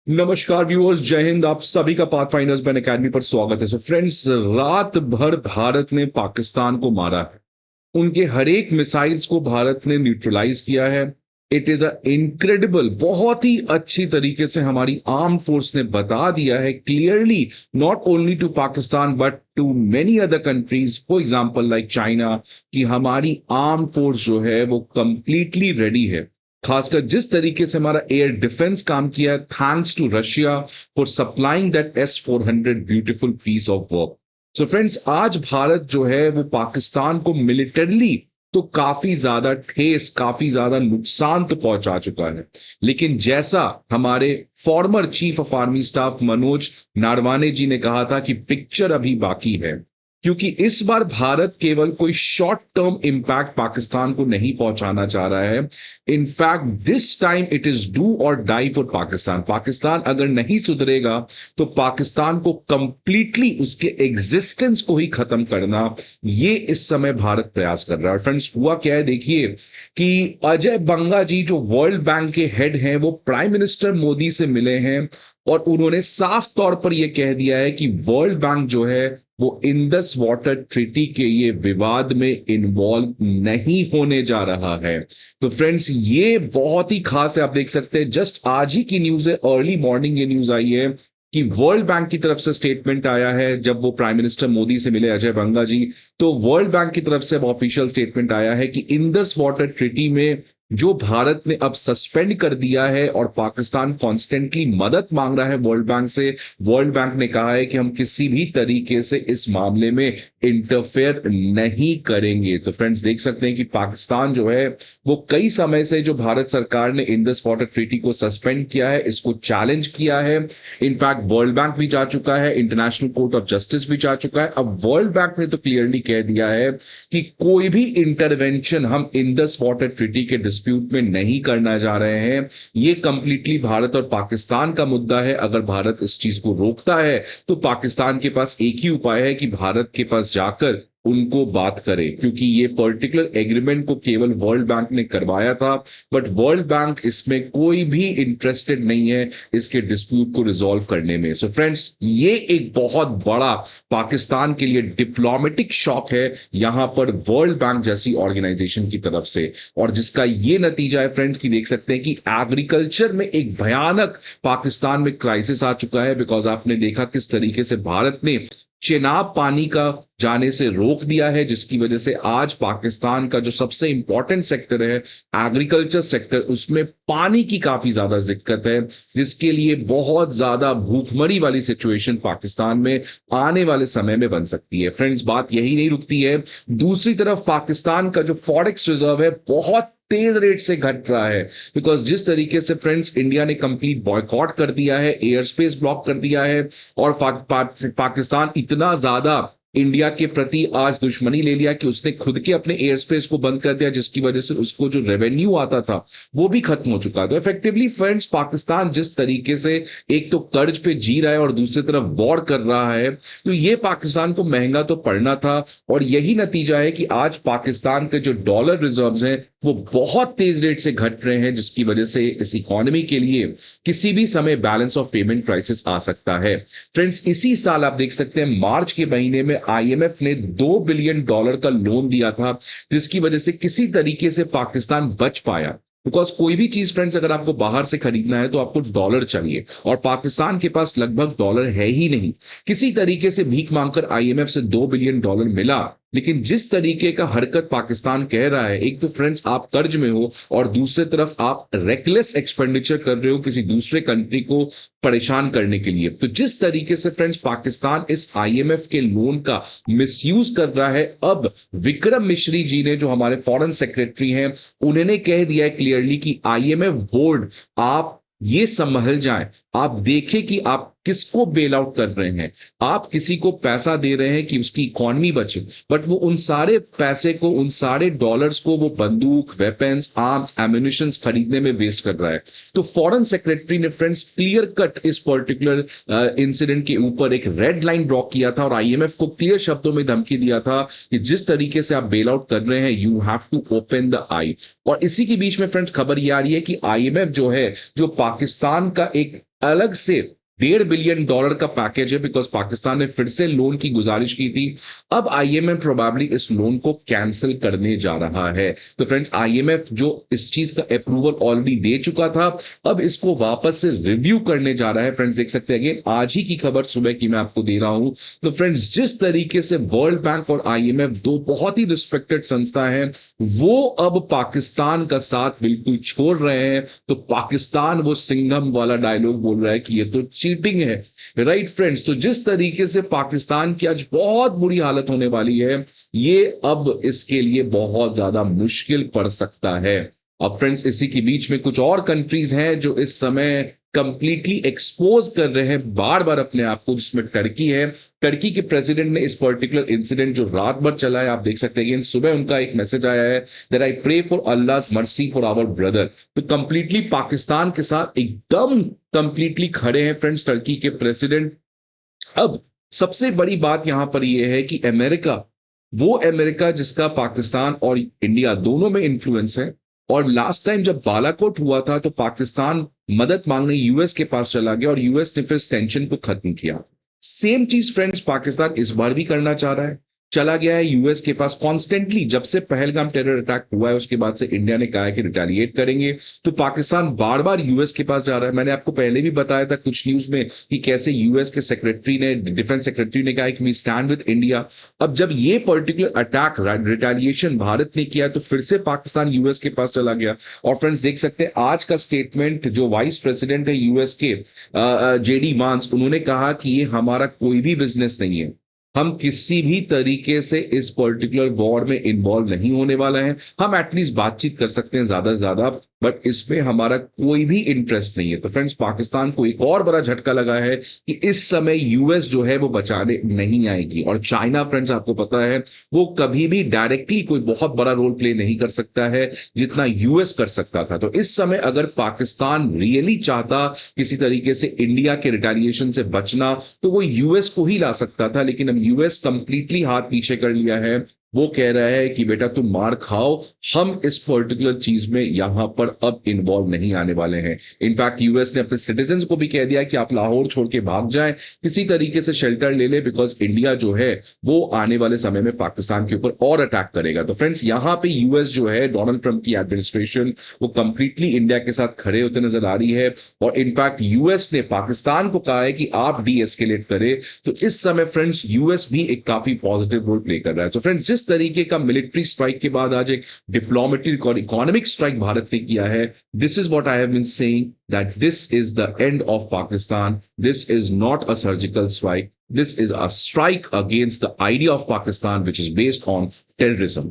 नमस्कार व्यूअर्स, जय हिंद। आप सभी का पाथफाइंडर्स बैन एकेडमी पर स्वागत है। फ्रेंड्स, रात भर भारत ने पाकिस्तान को मारा है। उनके हर एक मिसाइल्स को भारत ने न्यूट्रलाइज किया है। इट इज अ इनक्रेडिबल, बहुत ही अच्छी तरीके से हमारी आर्म फोर्स ने बता दिया है clearly, not only to Pakistan but to many other countries, for example like China, कि हमारी आर्म फोर्स जो है वो कंप्लीटली रेडी है। खासकर जिस तरीके से हमारा एयर डिफेंस काम किया है, thanks to Russia for supplying that S-400 beautiful piece of work. So friends, आज भारत जो है वो पाकिस्तान को मिलिटरली तो काफी ज्यादा ठेस, काफी ज्यादा नुकसान तो पहुंचा चुका है। लेकिन जैसा हमारे former chief of army staff Manoj Naravane ji ने कहा था कि पिक्चर अभी बाकी है, क्योंकि इस बार भारत केवल कोई शॉर्ट टर्म इंपैक्ट पाकिस्तान को नहीं पहुंचाना चाह रहा है। In fact this time it is do और डाई फॉर पाकिस्तान। पाकिस्तान अगर नहीं सुधरेगा तो पाकिस्तान को कंप्लीटली उसके एग्जिस्टेंस को ही खत्म करना, ये इस समय भारत प्रयास कर रहा है। फ्रेंड्स, हुआ क्या है देखिए कि अजय बंगा जी जो वर्ल्ड बैंक के हेड हैं, वो प्राइम मिनिस्टर मोदी से मिले हैं और उन्होंने साफ तौर पर यह कह दिया है कि वर्ल्ड बैंक जो है वो इंडस वाटर ट्रीटी के ये विवाद में इन्वॉल्व नहीं होने जा रहा है। तो फ्रेंड्स, ये बहुत ही खास है। आप देख सकते हैं, जस्ट आज ही की न्यूज है, अर्ली मॉर्निंग ये न्यूज आई है कि वर्ल्ड बैंक की तरफ से स्टेटमेंट आया है। जब वो प्राइम मिनिस्टर मोदी से मिले अजय बंगा जी, तो वर्ल्ड बैंक की तरफ से ऑफिशियल स्टेटमेंट आया है कि इंडस वाटर ट्रीटी में जो भारत ने अब सस्पेंड कर दिया है और पाकिस्तान कॉन्स्टेंटली मदद मांग रहा है वर्ल्ड बैंक से, वर्ल्ड बैंक ने कहा है कि हम किसी भी तरीके से इस मामले में इंटरफेयर नहीं करेंगे। तो फ्रेंड्स, देख सकते हैं कि पाकिस्तान जो है वो कई समय से जो भारत सरकार ने इंडस वाटर ट्रीटी को सस्पेंड किया है, इसको चैलेंज किया है। इनफैक्ट वर्ल्ड बैंक भी जा चुका है, इंटरनेशनल कोर्ट ऑफ जस्टिस भी जा चुका है। अब वर्ल्ड बैंक ने तो क्लियरली कह दिया है कि कोई भी इंटरवेंशन हम इंडस वाटर ट्रीटी के डिस्प्यूट में नहीं करना जा रहे हैं। ये कंप्लीटली भारत और पाकिस्तान का मुद्दा है। अगर भारत इस चीज को रोकता है तो पाकिस्तान के पास एक ही उपाय है कि भारत के पास जाकर उनको बात करें, क्योंकि ये पर्टिकुलर एग्रीमेंट को केवल वर्ल्ड बैंक ने करवाया था, बट वर्ल्ड बैंक इसमें कोई भी इंटरेस्टेड नहीं है इसके डिस्प्यूट को रिजॉल्व करने में। सो फ्रेंड्स, ये एक बहुत बड़ा पाकिस्तान के लिए डिप्लोमेटिक शॉक है यहां पर वर्ल्ड बैंक जैसी ऑर्गेनाइजेशन की तरफ से। और जिसका ये नतीजा है फ्रेंड्स कि देख सकते हैं कि एग्रीकल्चर में एक भयानक पाकिस्तान में क्राइसिस आ चुका है। बिकॉज आपने देखा किस तरीके से भारत ने चेनाब पानी का जाने से रोक दिया है, जिसकी वजह से आज पाकिस्तान का जो सबसे इंपॉर्टेंट सेक्टर है एग्रीकल्चर सेक्टर, उसमें पानी की काफी ज्यादा दिक्कत है, जिसके लिए बहुत ज्यादा भूखमरी वाली सिचुएशन पाकिस्तान में आने वाले समय में बन सकती है। फ्रेंड्स, बात यही नहीं रुकती है। दूसरी तरफ पाकिस्तान का जो फॉरेक्स रिजर्व है बहुत तेज रेट से घट रहा है। बिकॉज जिस तरीके से फ्रेंड्स इंडिया ने कंप्लीट बॉयकॉट कर दिया है, एयर स्पेस ब्लॉक कर दिया है, और पाकिस्तान इतना ज्यादा इंडिया के प्रति आज दुश्मनी ले लिया कि उसने खुद के अपने एयर स्पेस को बंद कर दिया, जिसकी वजह से उसको जो रेवेन्यू आता था वो भी खत्म हो चुका है। तो इफेक्टिवली फ्रेंड्स, पाकिस्तान जिस तरीके से एक तो कर्ज पे जी रहा है और दूसरी तरफ वॉर कर रहा है, तो ये पाकिस्तान को महंगा तो पड़ना था। और यही नतीजा है कि आज पाकिस्तान के जो डॉलर रिजर्व्स हैं वो बहुत तेज रेट से घट रहे हैं, जिसकी वजह से इस इकोनॉमी के लिए किसी भी समय बैलेंस ऑफ पेमेंट क्राइसिस आ सकता है। फ्रेंड्स, इसी साल आप देख सकते हैं मार्च के महीने में IMF ने $2 बिलियन का लोन दिया था, जिसकी वजह से किसी तरीके से पाकिस्तान बच पाया। बिकॉज कोई भी चीज फ्रेंड्स अगर आपको बाहर से खरीदना है तो आपको डॉलर चाहिए, और पाकिस्तान के पास लगभग डॉलर है ही नहीं। किसी तरीके से भीख मांगकर IMF से $2 बिलियन मिला। लेकिन जिस तरीके का हरकत पाकिस्तान कह रहा है, एक तो फ्रेंड्स आप कर्ज में हो और दूसरी तरफ आप रेकलेस एक्सपेंडिचर कर रहे हो किसी दूसरे कंट्री को परेशान करने के लिए। तो जिस तरीके से फ्रेंड्स पाकिस्तान इस IMF के लोन का मिसयूज कर रहा है, अब विक्रम मिश्री जी ने, जो हमारे फॉरेन सेक्रेटरी हैं, उन्होंने कह दिया है क्लियरली कि IMF बोर्ड आप ये संभल जाएं, आप देखें कि आप किसको बेल आउट कर रहे हैं। आप किसी को पैसा दे रहे हैं कि उसकी इकोनॉमी बचे, बट वो उन सारे पैसे को, उन सारे डॉलर्स को वो बंदूक, वेपन्स, आर्म्स, एम्यूनिशन खरीदने में वेस्ट कर रहा है। तो फॉरेन सेक्रेटरी ने फ्रेंड्स क्लियर कट इस पर्टिकुलर इंसिडेंट के ऊपर एक रेड लाइन ड्रॉ किया था और IMF को क्लियर शब्दों में धमकी दिया था कि जिस तरीके से आप बेल आउट कर रहे हैं, you have to open the eye. और इसी के बीच में फ्रेंड्स खबर ये आ रही है कि IMF जो है, जो पाकिस्तान का एक अलग से $1.5 बिलियन का पैकेज है, बिकॉज पाकिस्तान ने फिर से लोन की गुजारिश की थी। अब आईएमएफ प्रोबेबली इस लोन को कैंसिल करने जा रहा है। तो फ्रेंड्स, आईएमएफ जो इस चीज का अप्रूवल ऑलरेडी दे चुका था, अब इसको वापस से रिव्यू करने जा रहा है। फ्रेंड्स देख सकते हैं, अगेन आज ही की खबर सुबह की मैं आपको दे रहा हूं। तो फ्रेंड्स, जिस तरीके से वर्ल्ड बैंक और आईएमएफ, दो बहुत ही रिस्पेक्टेड संस्था है, वो अब पाकिस्तान का साथ बिल्कुल छोड़ रहे हैं। तो पाकिस्तान वो सिंघम वाला डायलॉग बोल रहा है कि ये तो चीटिंग है। राइट फ्रेंड्स, तो जिस तरीके से पाकिस्तान की आज बहुत बुरी हालत होने वाली है, ये अब इसके लिए बहुत ज्यादा मुश्किल पड़ सकता है। अब फ्रेंड्स, इसी के बीच में कुछ और कंट्रीज हैं जो इस समय कंप्लीटली एक्सपोज कर रहे हैं बार बार अपने आप को, जिसमें टर्की है। टर्की के प्रेसिडेंट ने इस पर्टिकुलर इंसिडेंट जो रात भर चला है, आप देख सकते हैं, सुबह उनका एक मैसेज आया है that I pray for Allah's mercy for our brother. तो कंप्लीटली पाकिस्तान के साथ एकदम कंप्लीटली खड़े हैं फ्रेंड्स टर्की के प्रेसिडेंट। अब सबसे बड़ी बात यहां पर यह है कि अमेरिका, वो अमेरिका जिसका पाकिस्तान और इंडिया दोनों में इन्फ्लुएंस है, और लास्ट टाइम जब बालाकोट हुआ था तो पाकिस्तान मदद मांगने यूएस के पास चला गया और यूएस ने फिर इस टेंशन को खत्म किया। सेम चीज फ्रेंड्स पाकिस्तान इस बार भी करना चाह रहा है, चला गया है यूएस के पास कॉन्स्टेंटली। जब से पहलगाम टेरर अटैक हुआ है उसके बाद से इंडिया ने कहा है कि रिटेलिएट करेंगे, तो पाकिस्तान बार बार यूएस के पास जा रहा है। मैंने आपको पहले भी बताया था कुछ न्यूज में कि कैसे यूएस के सेक्रेटरी ने, डिफेंस सेक्रेटरी ने कहा कि वी स्टैंड विद इंडिया। अब जब ये पर्टिकुलर अटैक रिटेलिएशन भारत ने किया तो फिर से पाकिस्तान यूएस के पास चला गया। और फ्रेंड्स देख सकते हैं आज का स्टेटमेंट, जो वाइस प्रेसिडेंट है यूएस के जेडी वांस, उन्होंने कहा कि ये हमारा कोई भी बिजनेस नहीं है, हम किसी भी तरीके से इस पर्टिकुलर वॉर में इन्वॉल्व नहीं होने वाला है। हम एटलीस्ट बातचीत कर सकते हैं ज्यादा से ज्यादा, बट इसमें हमारा कोई भी इंटरेस्ट नहीं है। तो फ्रेंड्स, पाकिस्तान को एक और बड़ा झटका लगा है कि इस समय यूएस जो है वो बचाने नहीं आएगी। और चाइना फ्रेंड्स, आपको पता है, वो कभी भी डायरेक्टली कोई बहुत बड़ा रोल प्ले नहीं कर सकता है जितना यूएस कर सकता था। तो इस समय अगर पाकिस्तान रियली चाहता किसी तरीके से इंडिया के रिटेलिएशन से बचना, तो वो यूएस को ही ला सकता था। लेकिन अब यूएस कंप्लीटली हाथ पीछे कर लिया है। वो कह रहा है कि बेटा तुम मार खाओ, हम इस पर्टिकुलर चीज में यहां पर अब इन्वॉल्व नहीं आने वाले हैं। इनफैक्ट यूएस ने अपने सिटीजन्स को भी कह दिया कि आप लाहौर छोड़ के भाग जाएं, किसी तरीके से शेल्टर ले ले, बिकॉज इंडिया जो है वो आने वाले समय में पाकिस्तान के ऊपर और अटैक करेगा। तो फ्रेंड्स, यहां पे यूएस जो है, डोनाल्ड ट्रंप की एडमिनिस्ट्रेशन, वो कंप्लीटली इंडिया के साथ खड़े होते नजर आ रही है। और इनफैक्ट यूएस ने पाकिस्तान को कहा है कि आप डी एस्केलेट करें। तो इस समय फ्रेंड्स यूएस भी एक काफी पॉजिटिव रोल प्ले कर रहा है। तो फ्रेंड्स, जिस तरीके का मिलिट्री स्ट्राइक के बाद आज एक डिप्लोमेटिक और इकोनॉमिक स्ट्राइक भारत ने किया है, this is what I have been saying, that this is the end of Pakistan. This is not a surgical strike, this is a strike against the idea of Pakistan, which is based on terrorism.